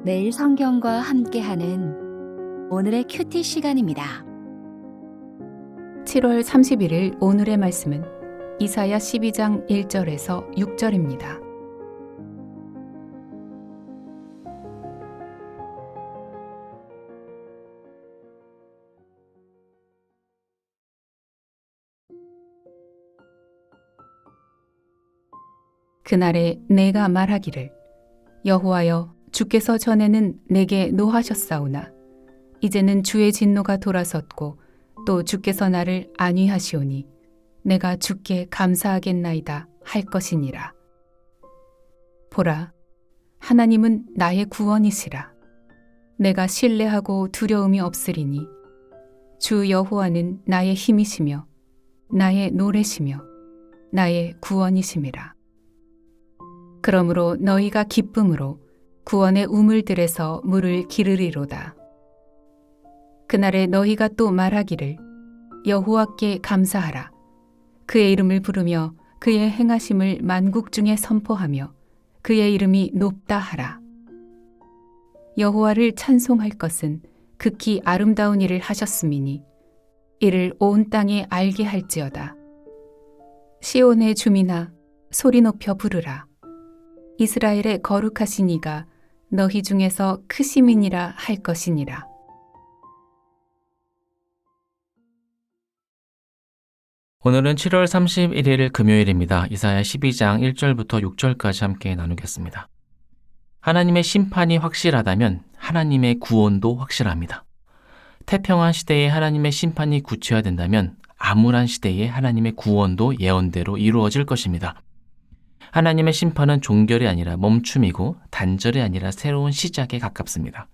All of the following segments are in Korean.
매일 성경과 함께하는 오늘의 큐티 시간입니다. 7월 31일 오늘의 말씀은 이사야 12장 1절에서 6절입니다. 그날에 내가 말하기를 여호와여 주께서 전에는 내게 노하셨사오나 이제는 주의 진노가 돌아섰고 또 주께서 나를 안위하시오니 내가 주께 감사하겠나이다 할 것이니라. 보라, 하나님은 나의 구원이시라. 내가 신뢰하고 두려움이 없으리니 주 여호와는 나의 힘이시며 나의 노래시며 나의 구원이심이라. 그러므로 너희가 기쁨으로 구원의 우물들에서 물을 기르리로다. 그날에 너희가 또 말하기를 여호와께 감사하라. 그의 이름을 부르며 그의 행하심을 만국 중에 선포하며 그의 이름이 높다 하라. 여호와를 찬송할 것은 극히 아름다운 일을 하셨음이니 이를 온 땅에 알게 할지어다. 시온의 주민아 소리 높여 부르라. 이스라엘의 거룩하신 이가 너희 중에서 크심이니라 할 것이니라. 오늘은 7월 31일 금요일입니다. 이사야 12장 1절부터 6절까지 함께 나누겠습니다. 하나님의 심판이 확실하다면 하나님의 구원도 확실합니다. 태평한 시대에 하나님의 심판이 구체화된다면 암울한 시대에 하나님의 구원도 예언대로 이루어질 것입니다. 하나님의 심판은 종결이 아니라 멈춤이고 단절이 아니라 새로운 시작에 가깝습니다.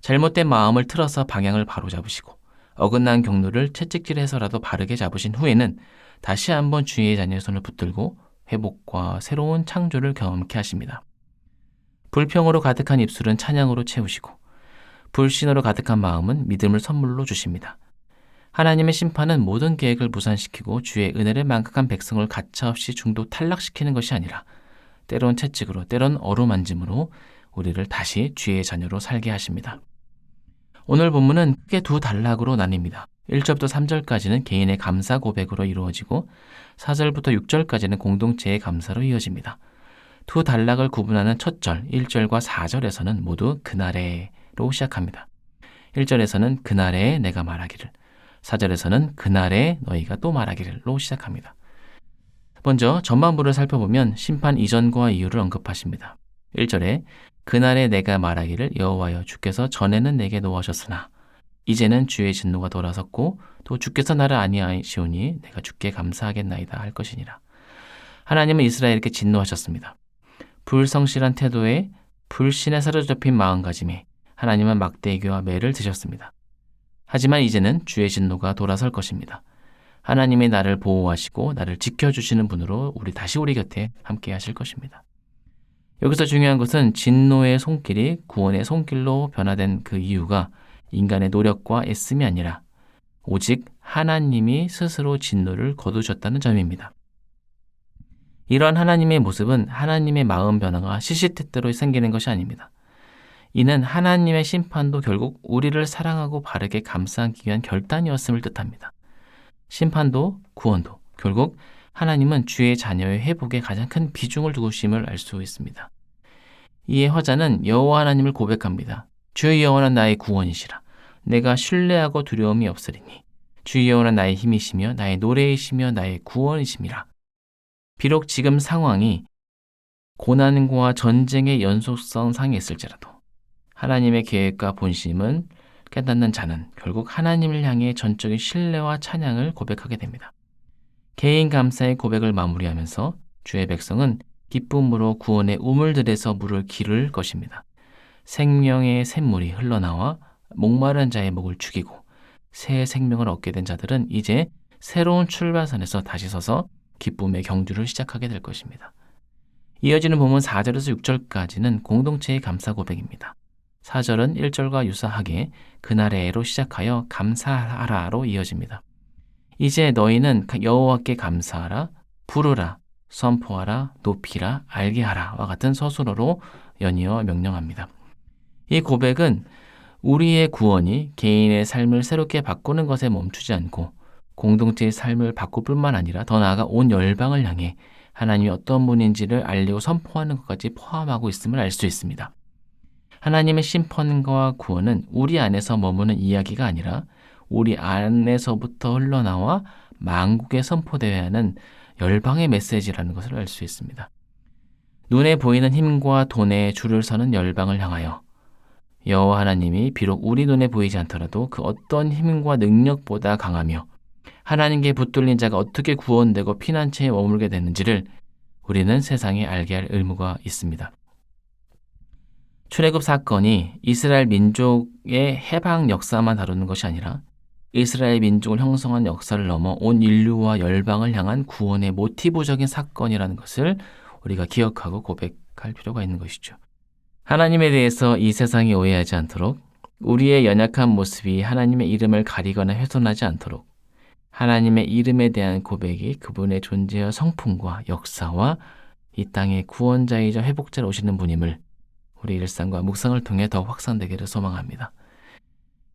잘못된 마음을 틀어서 방향을 바로잡으시고 어긋난 경로를 채찍질해서라도 바르게 잡으신 후에는 다시 한번 주의 자녀의 손을 붙들고 회복과 새로운 창조를 경험케 하십니다. 불평으로 가득한 입술은 찬양으로 채우시고 불신으로 가득한 마음은 믿음을 선물로 주십니다. 하나님의 심판은 모든 계획을 무산시키고 주의 은혜를 만끽한 백성을 가차없이 중도 탈락시키는 것이 아니라 때론 채찍으로 때론 어루만짐으로 우리를 다시 주의 자녀로 살게 하십니다. 오늘 본문은 크게 두 단락으로 나뉩니다. 1절부터 3절까지는 개인의 감사 고백으로 이루어지고 4절부터 6절까지는 공동체의 감사로 이어집니다. 두 단락을 구분하는 첫 절, 1절과 4절에서는 모두 그날에로 시작합니다. 1절에서는 그날에 내가 말하기를, 4절에서는 그날에 너희가 또 말하기를로 시작합니다. 먼저 전반부를 살펴보면 심판 이전과 이후를 언급하십니다. 1절에 그날에 내가 말하기를 여호와여 주께서 전에는 내게 노하셨으나 이제는 주의 진노가 돌아섰고 또 주께서 나를 안위하시오니 내가 주께 감사하겠나이다 할 것이니라. 하나님은 이스라엘에게 진노하셨습니다. 불성실한 태도에 불신에 사로잡힌 마음가짐에 하나님은 막대기와 매를 드셨습니다. 하지만 이제는 주의 진노가 돌아설 것입니다. 하나님이 나를 보호하시고 나를 지켜주시는 분으로 다시 우리 곁에 함께 하실 것입니다. 여기서 중요한 것은 진노의 손길이 구원의 손길로 변화된 그 이유가 인간의 노력과 애씀이 아니라 오직 하나님이 스스로 진노를 거두셨다는 점입니다. 이러한 하나님의 모습은 하나님의 마음 변화가 시시때때로 생기는 것이 아닙니다. 이는 하나님의 심판도 결국 우리를 사랑하고 바르게 감싸기 위한 결단이었음을 뜻합니다. 심판도 구원도 결국 하나님은 주의 자녀의 회복에 가장 큰 비중을 두심을 알 수 있습니다. 이에 화자는 여호와 하나님을 고백합니다. 주의 여호와는 나의 구원이시라. 내가 신뢰하고 두려움이 없으리니 주의 여호와는 나의 힘이시며 나의 노래이시며 나의 구원이심이라. 비록 지금 상황이 고난과 전쟁의 연속성 상에 있을지라도 하나님의 계획과 본심은 깨닫는 자는 결국 하나님을 향해 전적인 신뢰와 찬양을 고백하게 됩니다. 개인 감사의 고백을 마무리하면서 주의 백성은 기쁨으로 구원의 우물들에서 물을 기를 것입니다. 생명의 샘물이 흘러나와 목마른 자의 목을 죽이고 새 생명을 얻게 된 자들은 이제 새로운 출발선에서 다시 서서 기쁨의 경주를 시작하게 될 것입니다. 이어지는 본문 4절에서 6절까지는 공동체의 감사 고백입니다. 4절은 1절과 유사하게 그날에로 시작하여 감사하라로 이어집니다. 이제 너희는 여호와께 감사하라, 부르라, 선포하라, 높이라, 알게 하라와 같은 서술어로 연이어 명령합니다. 이 고백은 우리의 구원이 개인의 삶을 새롭게 바꾸는 것에 멈추지 않고 공동체의 삶을 바꿀 뿐만 아니라 더 나아가 온 열방을 향해 하나님이 어떤 분인지를 알리고 선포하는 것까지 포함하고 있음을 알 수 있습니다. 하나님의 심판과 구원은 우리 안에서 머무는 이야기가 아니라 우리 안에서부터 흘러나와 만국에 선포되어야 하는 열방의 메시지라는 것을 알 수 있습니다. 눈에 보이는 힘과 돈에 줄을 서는 열방을 향하여 여호와 하나님이 비록 우리 눈에 보이지 않더라도 그 어떤 힘과 능력보다 강하며 하나님께 붙들린 자가 어떻게 구원되고 피난처에 머물게 되는지를 우리는 세상에 알게 할 의무가 있습니다. 출애굽 사건이 이스라엘 민족의 해방 역사만 다루는 것이 아니라 이스라엘 민족을 형성한 역사를 넘어 온 인류와 열방을 향한 구원의 모티브적인 사건이라는 것을 우리가 기억하고 고백할 필요가 있는 것이죠. 하나님에 대해서 이 세상이 오해하지 않도록 우리의 연약한 모습이 하나님의 이름을 가리거나 훼손하지 않도록 하나님의 이름에 대한 고백이 그분의 존재와 성품과 역사와 이 땅의 구원자이자 회복자로 오시는 분임을 우리 일상과 묵상을 통해 더욱 확산되기를 소망합니다.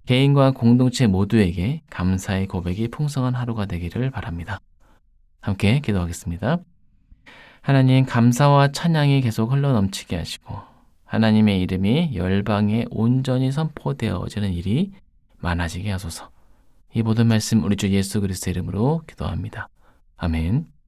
개인과 공동체 모두에게 감사의 고백이 풍성한 하루가 되기를 바랍니다. 함께 기도하겠습니다. 하나님, 감사와 찬양이 계속 흘러넘치게 하시고 하나님의 이름이 열방에 온전히 선포되어지는 일이 많아지게 하소서. 이 모든 말씀 우리 주 예수 그리스도의 이름으로 기도합니다. 아멘.